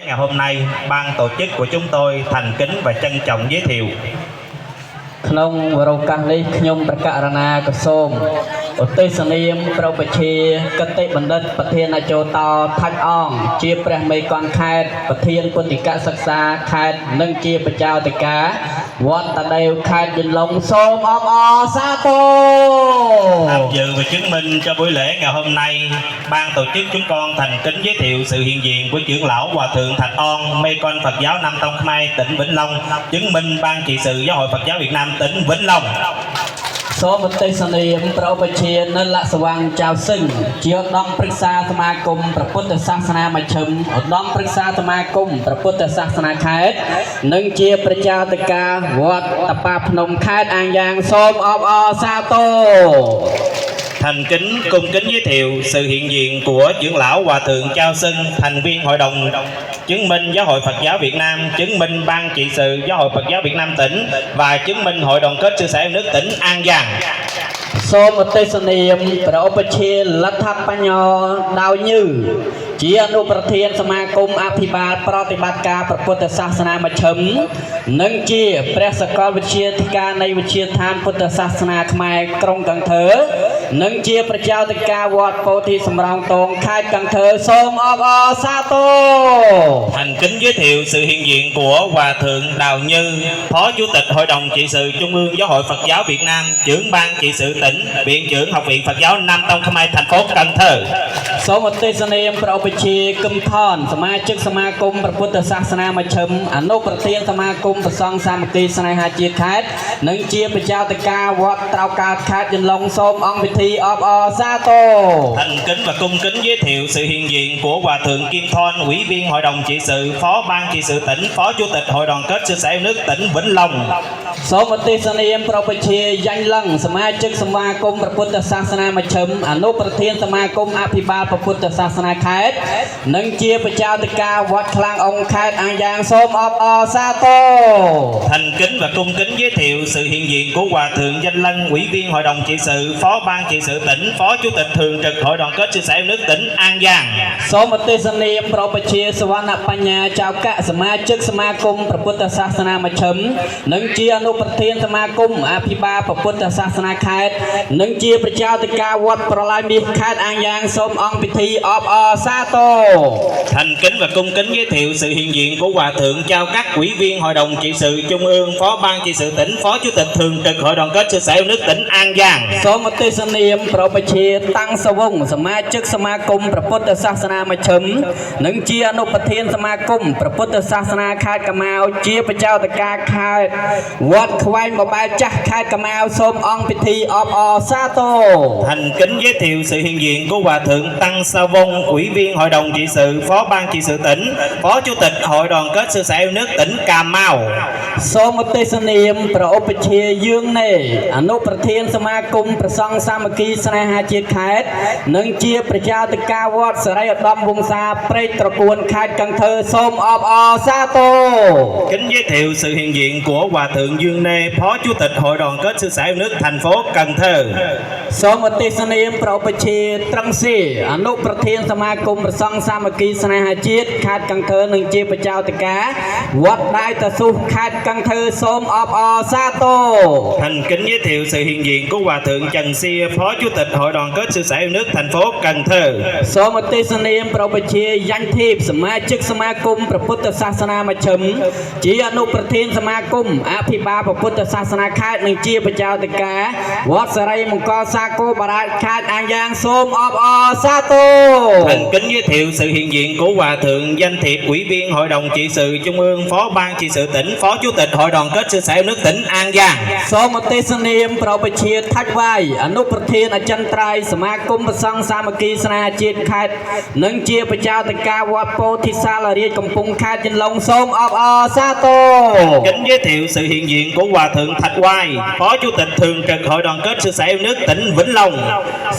Ngày hôm nay, ban tổ chức của chúng tôi thành kính và trân trọng giới thiệu.ក្នុងរោកាសនេះខ្ញុំប្រកាសណាកសូមឧទ្ទិសនាមប្រពជាកតិបណ្ឌិតប្រធានអចោតថាច់អង្គជាព្រះមេកនខេត្តប្រធានពុទ្ធិកសិក្សាខេត្តនិងជាបច្ចាតិកាវត្តតាដេវខេត្តយន្តឡុងសូមអបអរសាទរ Tham dự và chứng minh cho buổi lễ ngày hôm nay, ban tổ chức chúng con thành kính giới thiệu sự hiện diện của trưởng lão Hòa thượng Thạch On, mê con Phật giáo Nam Tông Khmer tỉnh Vĩnh Long, chứng minh ban trị sự Giáo hội Phật giáo Việt Nam tỉnh Vĩnh Long. សូមឧទ្ទិសនាមប្រពជានៅលក្ខស្វាងចៅសិង្ហជាឧត្តមប្រឹក្សាសមាគមព្រះពុទ្ធសាសនាមជ្ឈិមឧត្តមប្រឹក្សាសមាគមព្រះពុទ្ធសាសនាខេត្តនិងជាប្រជាតិកាវត្តតប៉ាភ្នំខេត្តអាងយ៉ាងសូមអបអរសាទរ Thành kính cung kính giới thiệu sự hiện diện của trưởng lão Hòa thượng Chao Sưng, thành viên hội đồng chứng minh Giáo hội Phật giáo Việt Nam, chứng minh ban trị sự Giáo hội Phật giáo Việt Nam tỉnh và chứng minh hội đoàn kết sư sãi nước tỉnh An Giang. សូមឧទ្ទិសនាមព្រះឧបជាលទ្ធបញ្ញោដាវញឺជាអនុប្រធានសមាគមអភិបាលប្រតិបត្តិការព្រះពុទ្ធសាសនាមជ្ឈិមនិងជាព្រះសកលវិទ្យាធិការនៃវិទ្យាឋានពុទ្ធសាសនាខ្មែរក្រុងកង្ធើនិងជាប្រជាតិកាវត្តពោធិសំរោងទងខេត្តកង្ធើសូមអបអរសាទរ Thành kính giới thiệu sự hiện diện của Hòa thượng Đào Như, Phó Chủ tịch Hội đồng trị sự Trung ương Giáo hội Phật giáo Việt Nam, trưởng ban trị sự tỉnh, viện trưởng Học viện Phật giáo Nam Tông Khmer thành phố Cần Thơ. សូមឧទ្ទិសនាមព្រះឧបជាគឹមថនសមាជិកសមាគមព្រះពុទ្ធសាសនាមជ្ឈិមអនុប្រធានសមាគមព្រះសង្ឃសាមគ្គីស្នេហាជាតិខេត្តនិងជាប្រជាតិកាវត្តត្រៅកើតខេត្តយន្តឡុងសូមអង្គពិធីអបអរសាទរ Thành kính và cung kính giới thiệu sự hiện diện của Hòa thượng Kim Thon, Ủy viên Hội đồng trị sự, Phó ban trị sự tỉnh, Phó Chủ tịch Hội đoàn kết sư sãi nước tỉnh Vĩnh Long. សូមឧទ្ទិសនាមព្រះពជាយ៉ាញ់ឡឹងសមាជិកសមាគមព្រះពុទ្ធសាសនាមជ្ឈិមអនុប្រធានសមាគមអភិបាលព្រះពុទ្ធសាសនាខេត្តនិងជាប្រជាតិកាវត្តខ្លាំងអង្គខេត្តអាងយ៉ាងសូមអបអរសាទរ Thành kính và cung kính giới thiệu sự hiện diện của Hòa thượng Danh Lân, Ủy viên Hội đồng trị sự, Phó ban trị sự tỉnh, Phó Chủ tịch thường trực Hội đoàn kết sư sãi nước tỉnh An Giang. សូមឧទ្ទិសនាមព្រះពជាសវណ្ណបញ្ញាចៅកៈសមាជិកសមាគមព្រះពុទ្ធសាសនាមជ្ឈិមនិងជាអនុប្រធានសមាគមអភិបាលព្រះពុទ្ធសាសនាខេត្តនិងជាប្រជាតិកាវត្តប្រឡាយមាសខេត្តអាងយ៉ាងសូមអង្គពិធីអបអរសាទរ Thành kính và cung kính giới thiệu sự hiện diện của Hòa thượng Chao Cắt, Ủy viên Hội đồng trị sự Trung ương, Phó ban trị sự tỉnh, Phó Chủ tịch thường trực Hội đoàn kết sư sãi nước tỉnh An Giang. សូមឧទ្ទិសនាមព្រះពជាតាំងសវង្សសមាជិកសមាគមព្រះពុទ្ធសាសនាមជ្ឈិមនិងជាអនុប្រធានសមាគមព្រះពុទ្ធសាសនាខេត្តកម្មាវជាប្រជាតិកាខេត្តវត្តខ្វែងបបែលចាស់ខេត្តកម្មាវសូមអង្គពិធីអបអរសាទរ Thành kính giới thiệu sự hiện diện của Hòa thượng Tăng Sa Vong, Ủy viên Hội đồng trị sự, Phó ban trị sự tỉnh, Phó Chủ tịch Hội đoàn kết sư sãi nước tỉnh Cà Mau. សូមឧទ្ទិសនាមព្រះឧបជាយើងណេអនុប្រធានសមាគមព្រះសង្ឃសាមគ្គីស្នេហាជាតិខេត្តនិងជាប្រជាតិកាវត្តសរីឧត្តមវង្សាព្រែកត្រកួនខេត្តកង្ធើសូមអបអរសាទរ Kính giới thiệu sự hiện diện của Hòa thượng Dương Nê, Phó Chủ tịch Hội đoàn kết sư sãi nước thành phố Cần Thơ. សូមឧទ្ទិសនាមព្រះឧបជាត្រឹងស៊ីអនុប្រធានសមាគមព្រះសង្ឃសាមគ្គីស្នេហាជាតិខេត្តកង្ធើនិងជាប្រជាតិកាវត្តដៃតាស៊ូខេត្តកង្ធើសូមអបអរសាទរ Thành kính giới thiệu sự hiện diện của Hòa thượng Trần Xia, Phó Chủ tịch Hội đoàn kết sư sãi nước thành phố Cần Thơ. សូមឧទ្ទិសនាមព្រះឧបជាយ៉ាញ់ធីបសមាជិកសមាគមព្រះពុទ្ធសាសនាមជ្ឈិមជាអនុប្រធានសមាគមអភិបាលព្រះពុទ្ធសាសនាខេត្តនិងជាប្រជាតិកាវត្តសរីមង្គលសាគរបារាជខេត្តអាងយ៉ាងសូមអបអរសាទរ Thành kính giới thiệu sự hiện diện của Hòa thượng Danh Thiệp, Ủy viên Hội đồng trị sự Trung ương, Phó ban trị sự tỉnh, Phó Chủ tịch Hội đoàn kết sư sãi nước tỉnh An Giang. សូមឧទ្ទិសនាមព្រះពជាថាច់វាយអនុប្រធានអចិន្ត្រៃយ៍សមាគមព្រះសង្ឃសាមគ្គីស្នេហាជាតិខេត្តនិងជាប្រជាតិកាវត្តពោធិសាលរាជកំពង់ខេត្តយន្តឡុងសូមអបអរសាទរ Kính giới thiệu sự hiện diện của Hòa thượng Thạch Oai, Phó Chủ tịch thường trực Hội đoàn kết sư sãi nước tỉnh Vĩnh Long.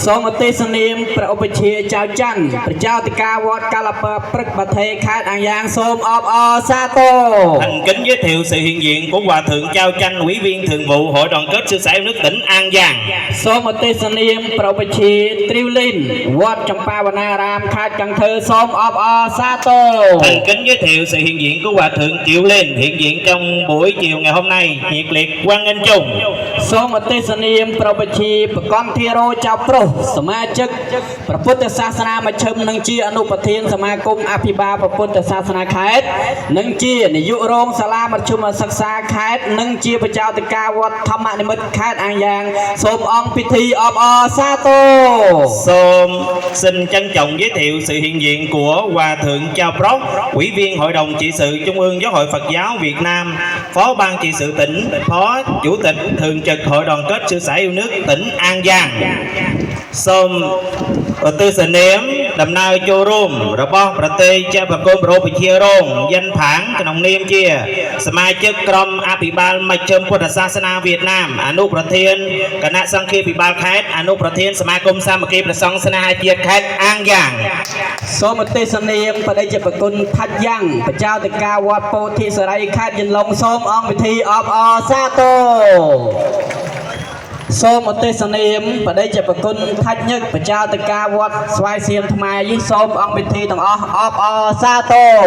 សូមឧទ្ទិសនាមព្រះឧបជាចៅច័ន្ទប្រជាតិកាវត្តកាលពព្រឹកបថេខេត្តអាងយ៉ាងសូមអបអរសាទរ Thành kính giới thiệu sự hiện diện của Hòa thượng Cao Chanh, Ủy viên Thường vụ Hội đoàn kết sư sãi yêu nước tỉnh An Giang. សូមអទេសនាមប្រពជាទ្រីវលិនវត្តចម្ប៉ាវណ្ណារាមខេត្តកន្ធើសូមអបអរសាទរ Thành kính giới thiệu sự hiện diện của Hòa thượng Triệu Lên hiện diện trong buổi chiều ngày hôm nay. Nhiệt liệt hoan nghênh chung. សូមអទេសនាមប្រពជាបកនធារោចៅប្រុសសមាជិកព្រះពុទ្ធសាសនាមជ្ឈិមនិងជាអនុប្រធានសមាគមអភិបាលព្រះពុទ្ធសាសនាខេត្តនិងជានាយករងសាលាមជ្ឈិមសិក្សាខេត្តនិងជាបច្ចាតិកាវត្តធម្មនិមិត្តខេត្តអាងយ៉ាងសូមអង្គពិធីអបអរសាទរ Sôm xin trân trọng giới thiệu sự hiện diện của Hòa thượng Chao Prok, Ủy viên Hội đồng trị sự Trung ương Giáo hội Phật giáo Việt Nam, Phó ban trị sự tỉnh, Phó Chủ tịch Thường trực Hội đoàn kết sư sãi yêu nước tỉnh An Giang. Sôm tư sự niệm đầm nai chô rôm rồi bóประเทศcha bà côn bro bị chia rong danh phản cái nòng niêm chia สมาชิกกรมอภิบาลมជ្ឈិមពុទ្ធសាសនាវៀតណាមអនុប្រធានគណៈសង្ឃាភិបាលខេត្តអនុប្រធានសមាគមសាមគ្គីព្រះសង្ឃស្នេហាជាតិខេត្តអាងយ៉ាង សូមអទេសនាមបដិជ្ជប្រគុណថាច់យ៉ាងបច្ចាតិកាវត្តពោធិសរីខេត្តយន្លង់សូមអង្គពិធីអបអរសាទរ សូមអទេសនាមបដិជ្ជប្រគុណថាច់ញឹកបច្ចាតិកាវត្តស្វាយសៀមថ្មយីសូមអង្គពិធីទាំងអស់អបអរសាទរ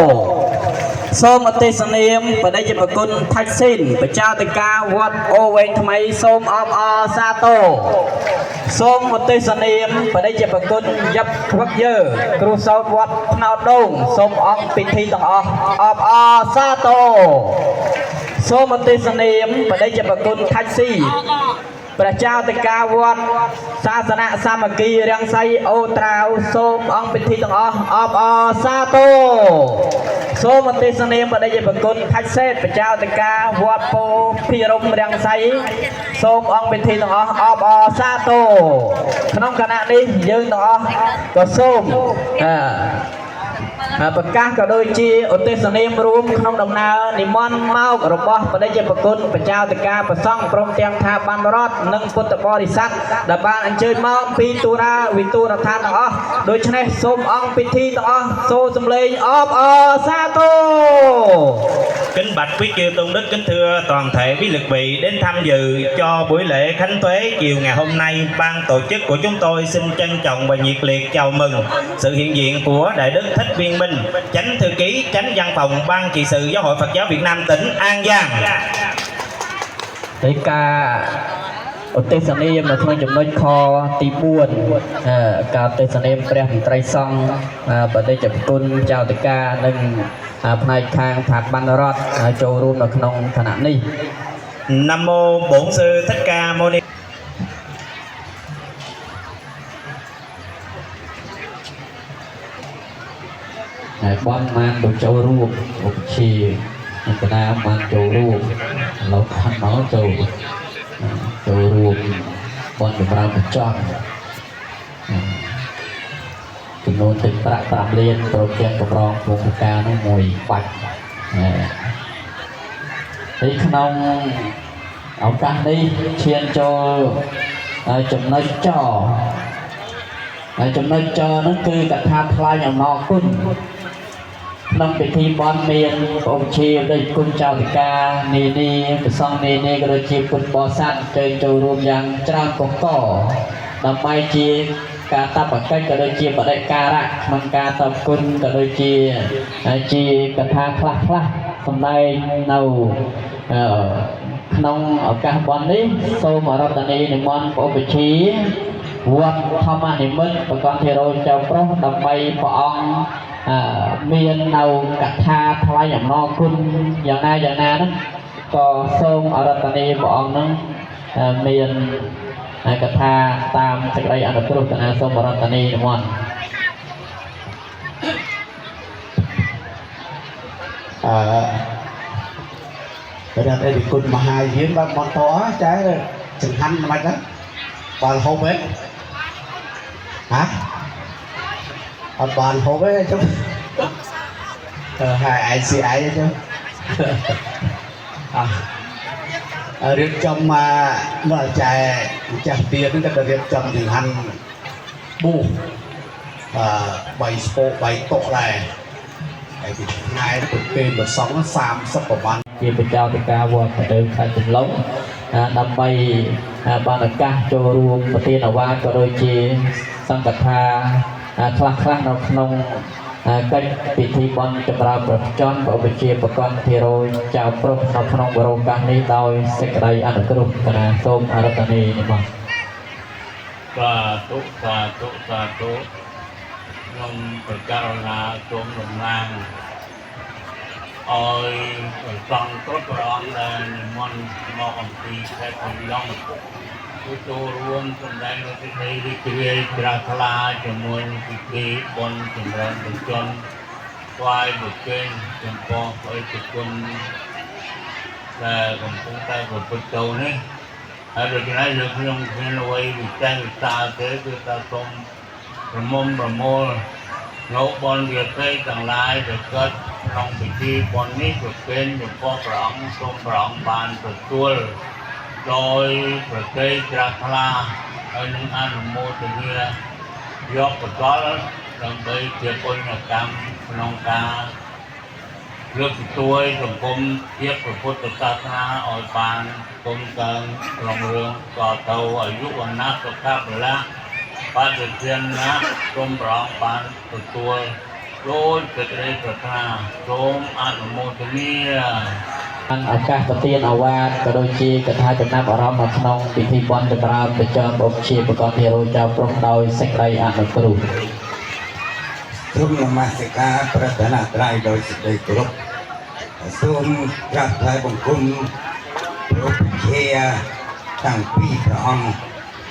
សូមអទេសនាមបដិជ្ជប្រគុណថាច់ស៊ីនបច្ចាតិកាវត្តអូវែងថ្មីសូមអបអរសាទរ សូមអទេសនាមបដិជ្ជប្រគុណយ៉ាប់ខ្វឹកយើគ្រូសោតវត្តថ្នោតដូងសូមអង្គពិធីទាំងអស់អបអរសាទរ សូមអទេសនាមបដិជ្ជប្រគុណថាច់ស៊ី ព្រះចៅតិកាវត្តសាសនៈសាមគ្គីរាំងសីអូត្រាវសូមអង្គពិធីទាំងអស់អបអរសាទរ សូមអទេសនាមបដិជ្ជប្រគុណថាច់សេតព្រះចៅតិកាវត្តពោភិរមរាំងសីសូមអង្គពិធីទាំងអស់អបអរសាទរ ក្នុងគណៈនេះយើងទាំងអស់ក៏សូមប្រកាសក៏ដូចជាឧទ្ទិសនាមរួមក្នុងដំណើរនិមន្តមករបស់បដិជ្ជប្រគុណបច្ចាតិកាប្រសង់ព្រមទាំងថាបានរដ្ឋនិងពុទ្ធបរិស័ទដែលបានអញ្ជើញមកពីទូរាវិទូរដ្ឋានទាំងអស់ដូច្នេះសូមអង្គពិធីទាំងអស់សូមសម្លេងអបអរសាទរ Kính bạch quý chư tôn đức, kính thưa toàn thể quý lực vị đến tham dự cho buổi lễ khánh tuế chiều ngày hôm nay. Ban tổ chức của chúng tôi xin trân trọng và nhiệt liệt chào mừng sự hiện diện của Đại đức Thích Viên Minh, Chánh thư ký Chánh văn phòng Ban trị sự Giáo hội Phật giáo Việt Nam tỉnh An Giang. ដោយការឧទ្ទិសនាមនៅក្នុងចំណុចខទី4ការឧទ្ទិសនាមព្រះមន្ត្រីសង្ឃបដិជ្ជប្រគុណចៅតិកានិងផ្នែកខាងថាបានរដ្ឋចូលរួមនៅក្នុងឋានៈនេះ Nam mô Bổn sư Thích Ca Mâu Ni. បានបានទៅចូលរួមឧបជាកណាបានចូលរួមលោកខណ្ឌមកចូលរួមបានចម្រើនបញ្ចប់ចំនួនទឹកប្រាក់5លានប្រកែកកម្រងវងការនោះមួយបាច់ហើយក្នុងឱកាសនេះឈានចូលចំណុចចហើយចំណុចចនោះគឺកថាថ្លែងអំណរគុណ ក្នុងពិធីបន់មានឧបជាដោយគុណចៅតិកានីនីប្រសងនីនីក៏ដូចជាគុណបរិស័ទចូលរួមយ៉ាងច្រើនកកដើម្បីជាការតបកិច្ចក៏ដូចជាបដិការៈក្នុងការតបគុណក៏ដូចជាកថាខ្លះសម្ដែងនៅក្នុងឱកាសបន់នេះសូមអរតនីនិមន្តឧបជាវត្តធម្មនិមិត្តបកនធារោចៅប្រុសដើម្បីព្រះអង្គ មាននៅកថាថ្លែងអំណរគុណយ៉ាងណាហ្នឹងក៏សូមអរតនីព្រះអង្គនឹងមានកថាតាមសេចក្តីអនុគ្រោះទៅណាសូមអរតនីនិមន្តព្រះរាជគុណមហាយានបានបន្តចែចង្ហាន់មិនហ្នឹងបានហូបទេហ៎ អត់បានហូបទេចុះហើយឯងស៊ីឯងចុះរៀបចំមកចែចាស់ទៀតហ្នឹងក៏រៀបចំចង្ហាន់ប៊ូ3ស្ពក3តុកដែរហើយពីថ្ងៃទៅពេលប្រសង30ប្រហែល ជាបច្ចោតិកាវត្តទៅខេត្តចម្លងដើម្បីបានឱកាសចូលរួមប្រធានអាវាសក៏ដូចជាសង្ឃថាខ្លះនៅក្នុងកិច្ចពិធីបុណ្យចម្រើនព្រះចន្ទបព្វជិប្រកាន់ភារយចៅប្រុសនៅក្នុងបរិយាកាសនេះដោយសេចក្តីអនុគ្រោះគណៈសូមអរតនីនេះបាទសាធុខ្ញុំប្រកាសណាសូមដំណាងឲ្យសង្ឃគ្រប់ព្រះអង្គដែលនិមន្តមកអំពីខេត្តកំឡុងគឺចូលរួមសម្ដែងនៅទីនេះរីករាយជ្រះថ្លាជាមួយពិធីបុណ្យចម្រើនព្រះជន្មថ្វាយបុព្វេចំពោះព្រះអិទ្ធគុណដែលកំពុងតែប្រព្រឹត្តទៅនេះហើយដូច្នេះយើងខ្ញុំមានអ្វីវិចារវិសាលទេគឺថាសូមប្រមូលនៅបុណ្យវិសេសទាំងឡាយដែលកើតក្នុងពិធីបុណ្យនេះប្រគេនចំពោះព្រះអង្គសូមព្រះអង្គបានទទួលដោយប្រតិជ្រះថ្លាហើយនឹងអនុមោទនាយកបន្តដើម្បីជាពុញ្ញកម្មក្នុងការលើកស្ទួយសង្គមជាតិព្រះពុទ្ធសាសនាឲ្យបានគង់កើងរុងរឿងតទៅអាយុវណ្ណៈសុខៈពលៈបានជាធានណាសូមព្រះអង្គបានទទួលដោយសេចក្តីប្រាថ្នាសូមអនុមោទនាឱកាសប្រទានអាវាសក៏ដូចជាកថាចំណាប់អារម្មណ៍នៅក្នុងពិធីបុណ្យចម្រើនព្រះចន្ទបព្វជិប្រកាន់ភារយចៅប្រុសដោយសេចក្តីអនុគ្រោះសូមនមស្ការព្រះតនត្រ័យដោយសេចក្តីគោរពសូមក្រាបថ្វាយបង្គំព្រះពុទ្ធជាតាំងពីព្រះអង្គ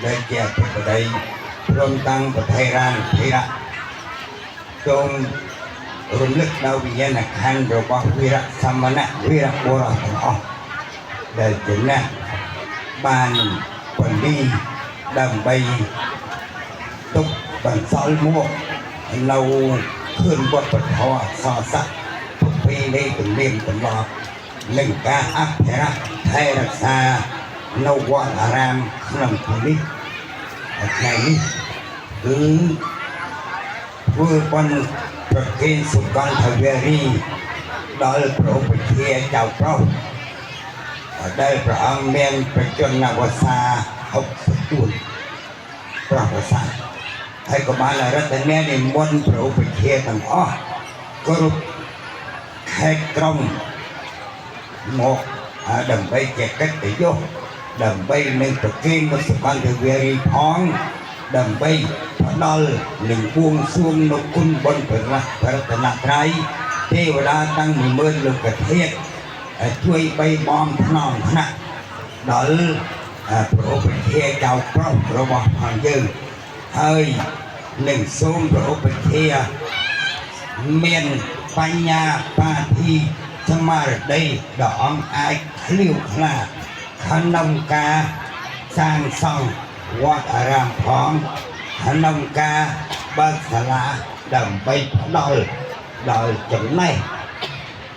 ដែលជាអធិបតីព្រមទាំងប្រធេរានុធិរៈសូមរំលឹកដល់វិញ្ញាណក្ខន្ធរបស់វីរៈសមណៈវីរៈបុរសទាំងអស់ដែលជាអ្នកបានពលីដើម្បីទុកបន្សល់មកនៅខឿនវត្តពធសស័កពុទ្ធពីនៃទំនៀមទម្លាប់និងការអភិរក្សថែរក្សានៅវត្តអារាមក្នុងនេះថ្ងៃនេះគឺធ្វើបុណ្យប្រគេនសុគន្ធវេរីដល់ព្រះពុទ្ធជាចៅប្រុសដែលព្រះអង្គមានប្រជញ្ញវស្សា64ព្រះវស្សាហើយក៏បានរតនានិមន្តព្រះឧបជាទាំងអស់គ្រប់ខេត្តក្រុងមកដើម្បីជាកិត្តិយសដើម្បីនឹងប្រគេនមុខសុគន្ធវេរីផងដើម្បីផ្ដល់នឹងបួងសួងនៅគុណបុណ្យព្រះរតនត្រ័យទេវតាទាំង10000លោកធាតុជួយបីបងថ្នមថ្នាក់ដល់ព្រះឧបជាចៅប្រុសរបស់ផងយើងហើយនឹងសូមព្រះឧបជាមានបញ្ញាបាធិស្មារតីដ៏អង់អាចឃ្លាវខ្លាក្នុងការសាងសង់វត្តអារាមផងក្នុងការបើកសាលាដើម្បីផ្ដល់ដល់ចំណេះ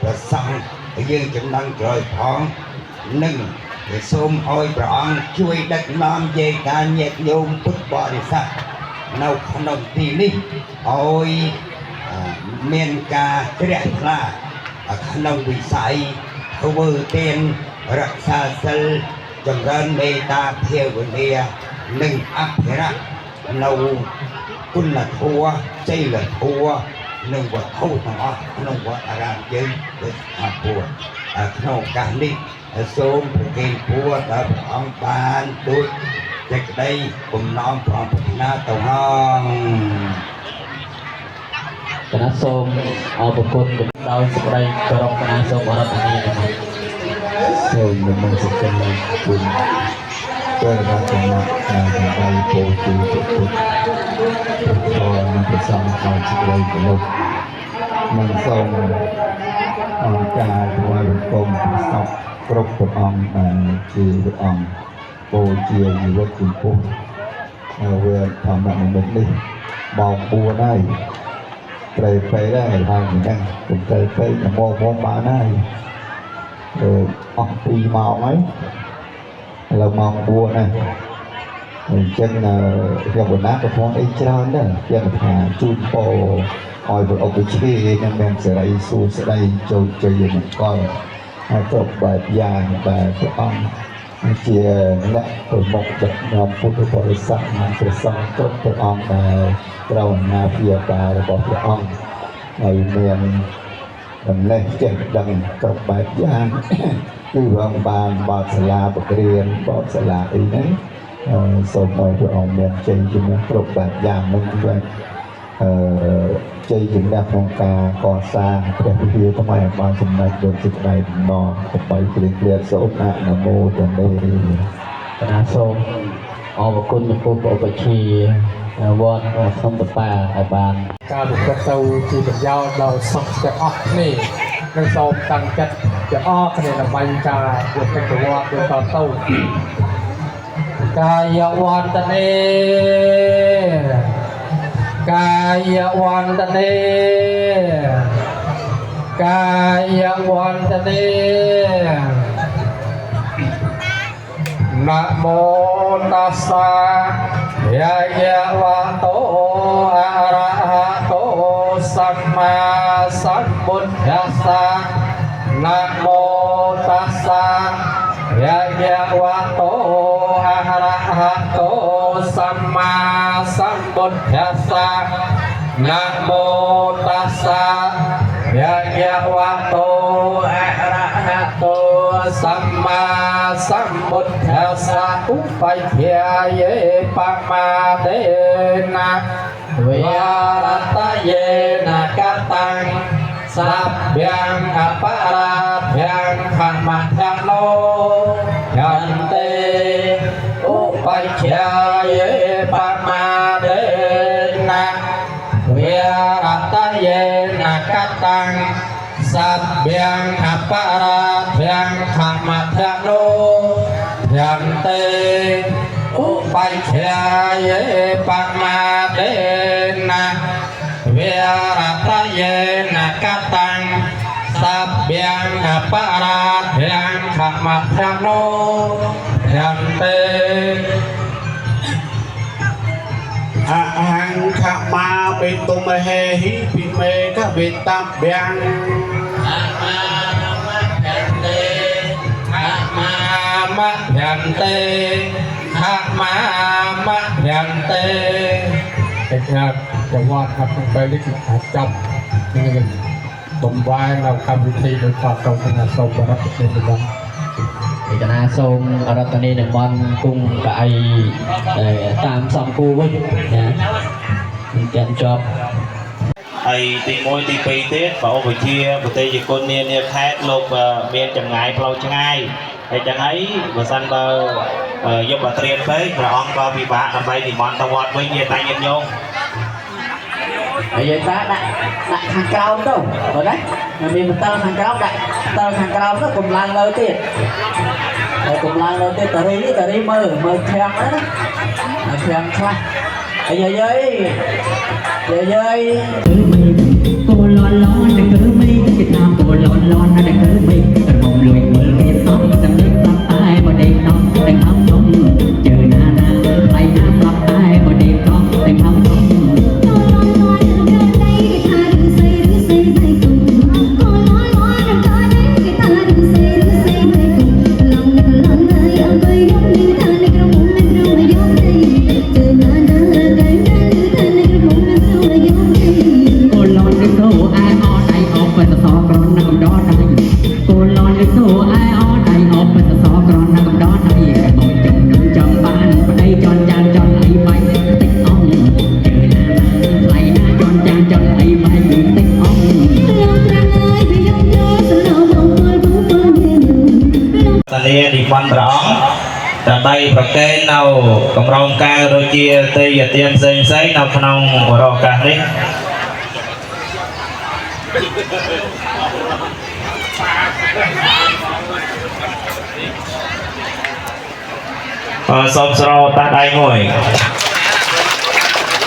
ព្រះសង្ឃយើងចំណងក្រោយផងនិងសូមឲ្យព្រះអង្គជួយដឹកនាំយាយការញាតិញោមពុទ្ធបរិស័ទនៅក្នុងទីនេះឲ្យមានការជ្រះថ្លាក្នុងវិស័យធ្វើទានរក្សាសិលចម្រើនមេត្តាភាវនានិងអភិរក្សនៅគុណធម៌ចីលធម៌និងវត្ថុទាំងអស់ក្នុងវត្តអារាមយើងដូចថាពួរក្នុងឱកាសនេះសូមប្រគេនពួរដល់ព្រះអង្គបានដូចសេចក្តីបំណងព្រះប្រាថ្នាទៅហើយគណៈសូមអរគុណដោយសេចក្តីគោរពគណៈសូមអរតនីសូមនមស្ការគុណព្រះរតនត្រ័យដើម្បីពោលគឺពុទ្ធព្រះនិងព្រះសង្ឃឲ្យសេចក្តីគោរពនិងសូមអង្គការថ្វាយបង្គំព្រះសង្ឃគ្រប់ព្រះអង្គដែលជាព្រះអង្គពោលជាជីវិតជំពស់វាធម្មនិមិត្តនេះបង4ហើយត្រូវពេលដែរហើយមិនដឹងគុំត្រូវពេលមកបានហើយអស់2ម៉ោងហើយឥឡូវម៉ោង4ណាអញ្ចឹងខ្ញុំបណ្ណាក៏ផងអីច្រើនដែរជាថាជូនពរឲ្យព្រះឧបជានឹងមានសេរីសួស្តីជោគជ័យមង្គល គ្រប់បែបយ៉ាងដែលព្រះអង្គជាអ្នកប្រមុខដឹកនាំពុទ្ធបរិស័ទនិងព្រះសង្ឃគ្រប់ព្រះអង្គដែលត្រូវអំណាចព្យាបាលរបស់ព្រះអង្គហើយមានដំណេះចេះដឹងគ្រប់បែបយ៉ាងគឺព្រះអង្គបានបើកសាលាបរៀនបើកសាលាអីហ្នឹងសូមឲ្យព្រះអង្គមានជ័យជំនះគ្រប់បែបយ៉ាងនឹងវិញជ័យជំនះក្នុងការកសាងព្រះវិហារថ្មីឲ្យបានសម្រេចដោយសេចក្តីបំណងដើម្បីគ្រាគ្រាសូមអនុមោទនា កណាសូមអរគុណចំពោះព្រះឧបជាវត្តក្នុងបបាឲ្យបាន ការប្រព្រឹត្តទៅជាប្រយោជន៍ដល់សិស្សទាំងអស់គ្នានិងសូមតាំងចិត្តទាំងអស់គ្នាដើម្បីការយកកិច្ចវត្តទៅកាយវន្តនេកាយវន្តនេកាយវន្តនេណាមោតាសាយាយវតោអរហតោសម្មាសម្ពុទ្ធាសាណាមោតាសាយាយវតោអរហតោសម្មាសម្ពុទ្ធាសាណាមោតាសាយាយវតោអរហតោសម្មាសម្ពុទ្ធាសាឧបៃធាយេបមាតេណាវិរតយេនកតាំងសព្យ៉ាងអបរាភយ៉ាងខមធណោយន្តេឧបៃធាយេបមាតេណាវិរតយេនកតាំងសព្យ៉ាងអបរាភយ៉ាងខមធណោយន្តេឧបៃធាយេបមាតេណាវិរតយេនកតាំងសព្យ៉ាងអបរាភយ៉ាងខមធណោយន្តេអហង្ខមាបេតុមហេហិពិមេកបេតព្យ៉ាងអមាមភន្តេអមាមភន្តេអមាមភន្តេតែថាចង្វាក់ខាត់ទៅពេលនេះគឺអាចចាប់នឹងបំវាយនៅកម្មវិធីដោយតបទៅគណៈសូមបរិបទនេះបង កណាសូមអរតនីនិមន្តគង់កៅអីតាមសំគូវិញណាចាំជាប់ ហើយទី1ទី2ទៀតបើឧបជាប្រទេសជគុណនានាខេត្តលោកមានចម្ងាយផ្លូវឆ្ងាយហើយចឹងហើយបើសិនបើយកបត្រៀនពេកព្រះអង្គក៏ពិបាកដើម្បីនិមន្តទៅវត្តវិញវាតែញាតិញោម ហើយយើងថាដាក់ខាងក្រោមទៅបើណាមានបន្តខាងក្រោមដាក់តខាងក្រោមទៅកុំឡើងលើទៀតហើយកុំឡើងលើទៀតតារីមើលខាំណាខាំខ្លះហើយយាយគោលលន់តែគឺមិនគេតាមគោលលន់តែគឺមិនក្រមុំលួយមើលគេសំសំលេងប្រាប់តែមកដេកតង់ទាំងហំនំជើណាថ្លៃណាប្រាប់តែមកដេកតង់ទាំងហំនំ និមន្តព្រះអង្គដើម្បីប្រកេននៅកម្រងការដូចជាទេយទានផ្សេងនៅក្នុងឱកាសនេះសូមស្រោតដៃមួយ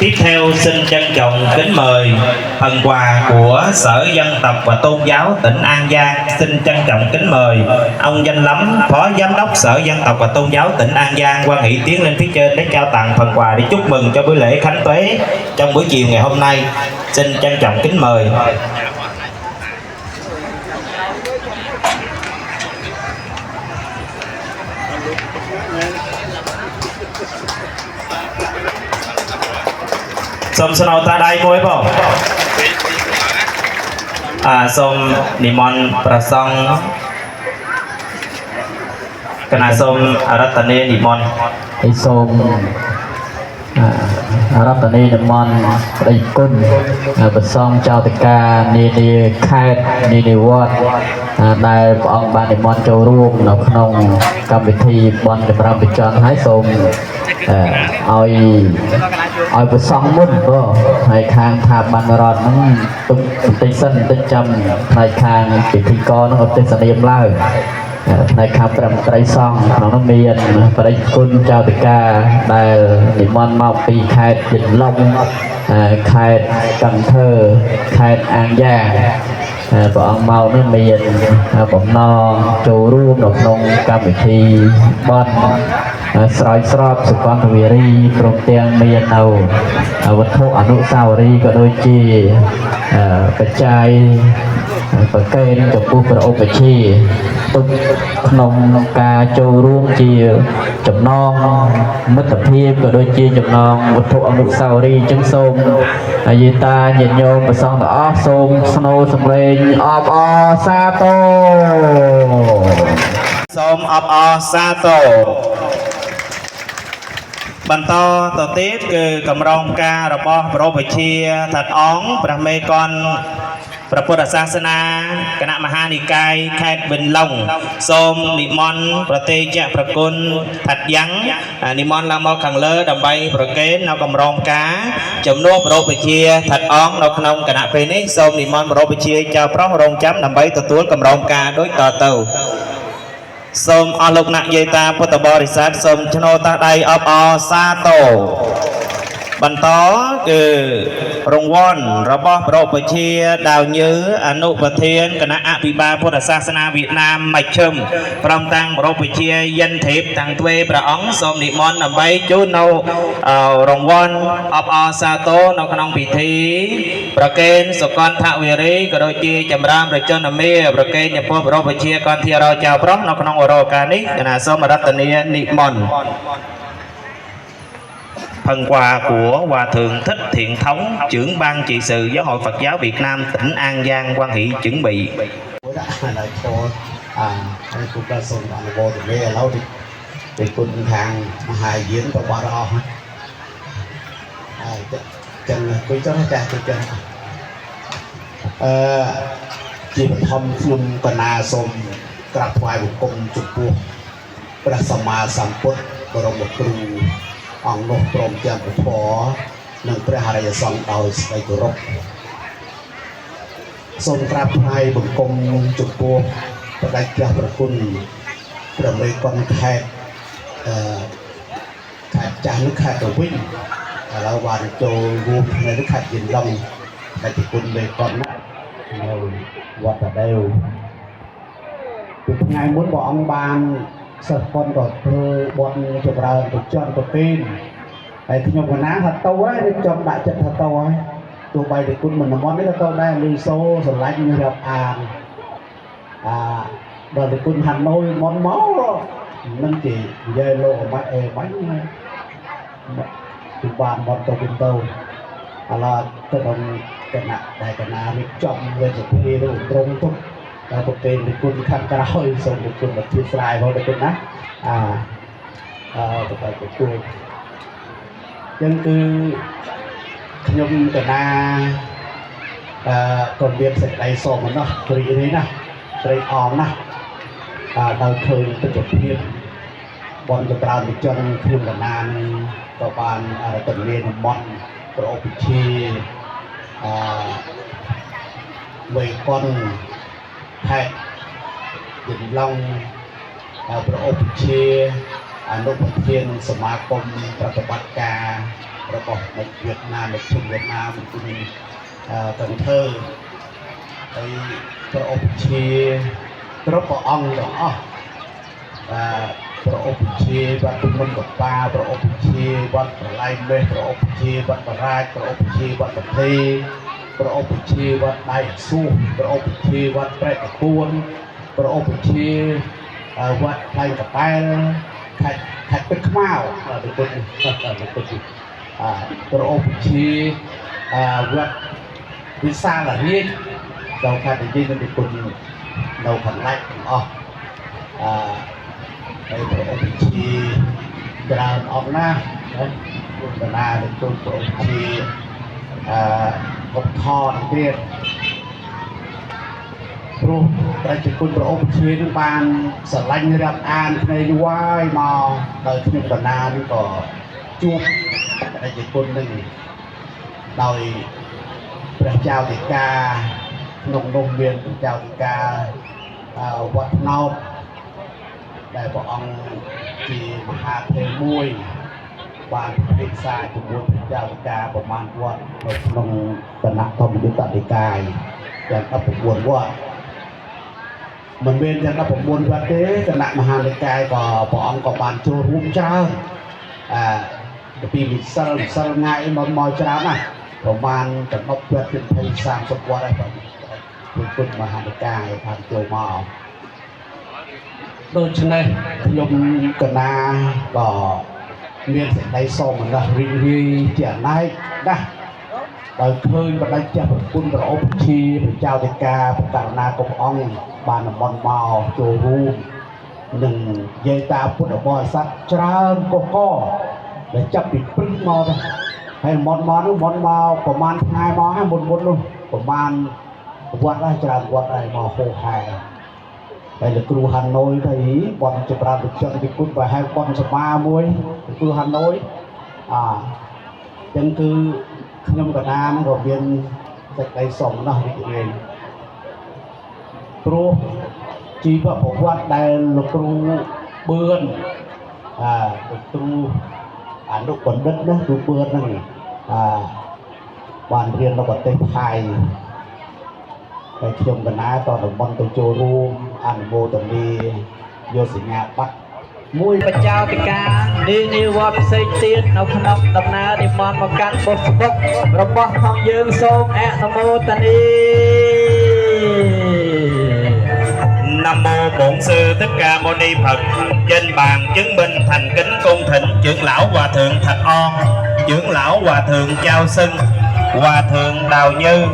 Tiếp theo xin trân trọng kính mời phần quà của Sở Dân tộc và Tôn giáo tỉnh An Giang. Xin trân trọng kính mời ông Danh Lắm, Phó Giám đốc Sở Dân tộc và Tôn giáo tỉnh An Giang quan nghị tiến lên phía trên để trao tặng phần quà để chúc mừng cho buổi lễ khánh tuế trong buổi chiều ngày hôm nay. Xin trân trọng kính mời. សូមស្នូតាដៃមួយបងសូមនិមន្តព្រះសង្ឃគណៈសូមអរតនានិមន្ត ហើយសូមរតនីនិមន្តប្តីគុណប្រសងចៅតកានានាខេត្តនានាវត្តដែលព្រះអង្គបាននិមន្តចូលរួមនៅក្នុងកម្មវិធីបន់ចម្រើនបញ្ចន់ហើយសូមឲ្យប្រសងមុនបងហើយខាងថាបានរដ្ឋហ្នឹងទុកបន្តិចសិនបន្តិចចាំផ្នែកខាងពិធីករនឹងឧទ្ទិសនាមឡើងផ្នែកខាងព្រមត្រីសង្ឃក្នុងនោះមានប្តីគុណចៅតកាដែលនិមន្តមកពីខេត្តយិនឡុងខេត្តកន្ធើខេត្តអាងយ៉ាងព្រះអង្គមកនេះមានបំណងចូលរួមនៅក្នុងកម្មវិធីបន់ស្រោចស្រពសុគន្ធវារីព្រមទាំងមាននៅវត្ថុអនុស្សាវរីយ៍ក៏ដូចជាបច្ច័យប្រកេនចំពោះព្រះឧបជាទុកក្នុងការចូលរួមជាចំណងមិត្តភាពក៏ដូចជាចំណងវត្ថុអនុស្សាវរីយ៍អញ្ចឹងសូមយាយតាញាតិញោមព្រះសង្ឃទាំងអស់សូមស្នូសម្លេងអបអរសាទរ សូមអបអរសាទរបន្តទៅទៀតគឺកម្រងផ្ការបស់ព្រះបជាថាត់អង្គព្រះមេកនព្រះពុទ្ធសាសនាគណៈមហានិកាយខេត្តប៊ិនឡុងសូមនិមន្តប្រទេជៈប្រគុណថាត់យ៉ាងនិមន្តឡើងមកខាងលើដើម្បីប្រគេននៅកម្រងផ្កាជំនួសព្រះបជាថាត់អង្គនៅក្នុងគណៈពេលនេះសូមនិមន្តព្រះបជាចៅប្រុសរងចាំដើម្បីទទួលកម្រងផ្កាដូចតទៅសូមអស់លោកអ្នកយាយតាពុទ្ធបរិស័ទសូមឆ្នូរតាដៃអបអរសាទរបន្តគឺរង្វាន់របស់ព្រះបជាដាវញើអនុប្រធានគណៈអភិបាលពុទ្ធសាសនាវៀតណាមមជ្ឈិមព្រមទាំងព្រះបជាយិនធេពទាំងទ្វេព្រះអង្គសូមនិមន្តដើម្បីជូននៅរង្វាន់អបអរសាទរនៅក្នុងពិធីប្រគេនសុគន្ធវារីក៏ដូចជាចម្រើនប្រជជនមេប្រគេនចំពោះព្រះបជាកន្ធិរោចៅប្រុសនៅក្នុងឱកាសនេះគណៈសូមរតនានិមន្តphần quà của Hòa Thượng Thích Thiện Thống, trưởng ban trị sự Giáo hội Phật giáo Việt Nam tỉnh An Giang quan hệ chuẩn bị. Cũng đã送bạn vô từ về lâu đi để cùng hàng hài diễn của bà đó chân quý cho nó cha chân chỉ một hôm phun còn na xôm cặp hoài một công chụp buộcประสมาสัมพุทธบรมครูអង្គនោះព្រមទាំងព្រះធម៌និងព្រះអរិយសង្ឃដោយស្ដីគោរពសូមក្រាបថ្វាយបង្គំចំពោះព្រះដេចព្រះប្រគុណព្រះមេកនខេត្តខេត្តចាស់និងខេត្តទៅវិញឥឡូវបានចូលរួមនៅខេត្តយិនឡុងដែលប្រគុណមេកនណានៅវត្តតាដេវពីថ្ងៃមុនព្រះអង្គបានសិស្សប៉ុនក៏ធ្វើបន់ចម្រើនទៅជន់ទៅពីនហើយខ្ញុំកណាថាទៅហើយរៀបចំដាក់ចិត្តថាទៅហើយទោះបីតែគុណមិនមន់នេះក៏ទៅដែរលីសូស្រឡាញ់រាប់អានដល់តែគុណហាណូយមន់មកនឹងគេនិយាយលោកអបាច់អេបាញ់ពីបានបន់ទៅវិញទៅឥឡូវទៅដល់គណៈដែលគណៈរៀបចំវេទិកានោះត្រង់ទុកតែប្រកេនពីគុណខាងក្រោយសូមពីគុណមកជួយស្រាយផងដល់គុណណាទៅទទួលចឹងគឺខ្ញុំកណាក៏មានសេចក្តីសុំម្ដងរីករាយណាស់ត្រេកអរណាស់ដល់ឃើញទិដ្ឋភាពបនចម្រើនវិជនខ្ញុំកណានឹងក៏បានរតនានិមន្តប្រឧបជាវេកនខេត្តយិនឡុងប្រឧបជាអនុប្រធានសមាគមប្រតិបត្តិការរបស់វៀតណាមនៃជុំវៀតណាមគឺកន្ធើហើយប្រឧបជាគ្រប់ព្រះអង្គទាំងអស់ប្រឧបជាវត្តមុនកបាប្រឧបជាវត្តប្រឡៃមេប្រឧបជាវត្តបរាជប្រឧបជាវត្តប្រទេប្រឧបជាវត្តដៃស៊ូប្រឧបជាវត្តប្រែកពួនប្រឧបជាវត្តផ្លែកប៉ែល ខេត្តទឹកខ្មៅទៅគុណប្រអប់ជាវត្តវិសាលរាជដល់ខេត្តនិយាយទៅគុណនៅខាងណាច់ទាំងអស់ហើយប្រអប់ជាច្រើនអស់ណាស់គុណតាទៅគុណប្រអប់ជាឧបថនទៀតព្រោះប្រជាជនប្រអប់ជានឹងបានស្រឡាញ់រាប់អានគ្នាយូរហើយមកដោយខ្ញុំកណានេះក៏ជួបប្រជាជននឹងដោយព្រះចៅធិការក្នុងនោះមានព្រះចៅធិការវត្តណោតដែលព្រះអង្គជាមហាថេរមួយបានពិភាក្សាជាមួយព្រះចៅធិការប្រមាណវត្តនៅក្នុងគណៈធម្មយុត្តនិកាយទាំង19វត្តមិនមែនទាំង19វត្តទេគណៈមហានិកាយក៏ព្រះអង្គក៏បានចូលរួមច្រើនពីវិសិលថ្ងៃមកច្រើនណាស់ប្រមាណទាំង10វត្តពី20 30វត្តហើយព្រះពុទ្ធមហានិកាយបានចូលមកដូច្នេះខ្ញុំកណាក៏មានសេចក្តីសោមនស្សរីករាយជាណែកណាស់ដោយឃើញបដិជ្ជប្រគុណប្រអប់ជាព្រះចៅធិការព្រះករុណាគុំអង្គបានតំបន់មកចូលរួមនឹងយាយតាពុទ្ធបរិស័ទច្រើនកកដែលចាប់ពីព្រឹកមកទៅហើយមុនមកនោះមុនមកប្រហែលថ្ងៃមកហើយមុននោះប្រហែលវត្តហើយច្រើនវត្តហើយមកហូរហែហើយលោកគ្រូហាណូយទៅបនចម្រើនវិជ្ជាវិគុណប្រហែលបនសមាមួយលោកគ្រូហាណូយចឹងគឺខ្ញុំកណានឹងក៏មានសេចក្តីសោមនស្សរីករាយព្រោះជីវប្រវត្តិដែលលោកគ្រូបឿនលោកគ្រូអនុបណ្ឌិតណាគ្រូបឿនហ្នឹងបានរៀននៅប្រទេសថៃតែខ្ញុំកណាតតំបន់ទៅចូលរួមអនុមោទនាយកសញ្ញាបត្រមួយបច្ចាតិកានាវត្តផ្សេងទៀតនៅក្នុងដំណើរនិមន្តមកកាន់បុស្បុករបស់ផងយើងសូមអនុមោទនា Nam mô Bổn sư Thích Ca Mâu Ni Phật. Trên bàn chứng minh thành kính cung thỉnh trưởng lão hòa thượng Thạch On, trưởng lão hòa thượng Chao Sưng, hòa thượng Đào Như,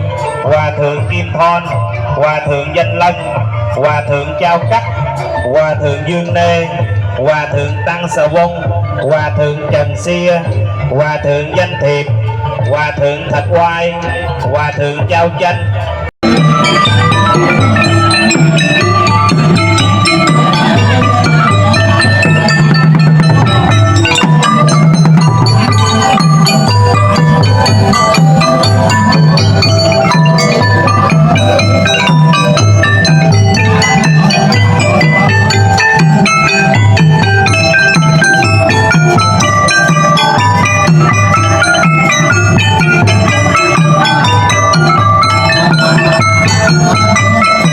hòa thượng Kim Thon, hòa thượng Danh Lân, hòa thượng Chao Cắt, hòa thượng Dương Nê, hòa thượng Tăng Sờ Vong, hòa thượng Trần Xia, hòa thượng Danh Thiệp, hòa thượng Thạch Oai, hòa thượng Chao Chanh. Hãy subscribe cho kênh Ghiền Mì Gõ để không bỏ lỡ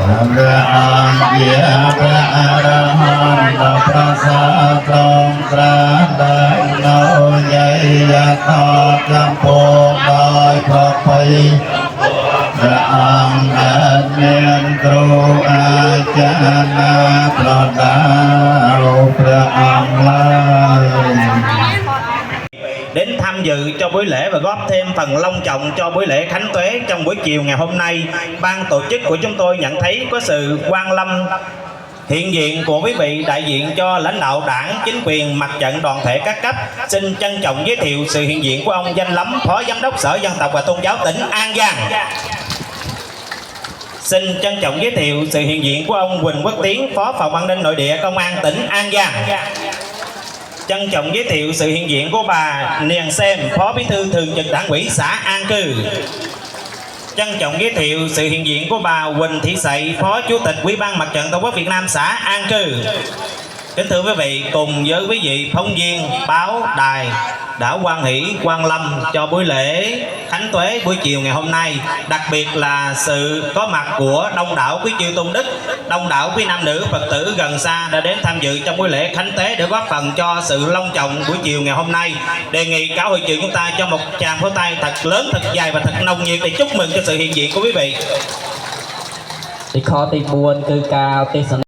พระองค์เยี่ยมพระอรหันตพระสัตว์ทรงตรัสได้โน้ใหญ่ยะทอดจำพวกโดยพระภัยพระองค์เดินเรียนครูอาจารย์มาพระดาวพระองค์เลย đến tham dự cho buổi lễ và góp thêm phần long trọng cho buổi lễ khánh tuế trong buổi chiều ngày hôm nay. Ban tổ chức của chúng tôi nhận thấy có sự quan lâm hiện diện của quý vị đại diện cho lãnh đạo đảng, chính quyền, mặt trận đoàn thể các cấp. Xin trân trọng giới thiệu sự hiện diện của ông Danh Lắm, Phó Giám đốc Sở Dân tộc và Tôn giáo tỉnh An Giang. Xin trân trọng giới thiệu sự hiện diện của ông Huỳnh Quốc Tiến, Phó Phòng An ninh Nội địa Công an tỉnh An Giang. Trân trọng giới thiệu sự hiện diện của bà Niền Xem, Phó Bí thư Thường trực Đảng ủy xã An Cư. Trân trọng giới thiệu sự hiện diện của bà Huỳnh Thị Sậy, Phó Chủ tịch Ủy ban Mặt trận Tổ quốc Việt Nam xã An Cư. Kính thưa quý vị, cùng với quý vị phóng viên, báo, đài đã hoan hỷ quan lâm cho buổi lễ khánh tuế buổi chiều ngày hôm nay. Đặc biệt là sự có mặt của đông đảo quý chư tôn đức, đông đảo quý nam nữ Phật tử gần xa đã đến tham dự trong buổi lễ khánh tế để góp phần cho sự long trọng buổi chiều ngày hôm nay. Đề nghị cả hội trường chúng ta cho một tràng pháo tay thật lớn, thật dài và thật nồng nhiệt để chúc mừng cho sự hiện diện của quý vị. ទីខទី4គឺការទេសនា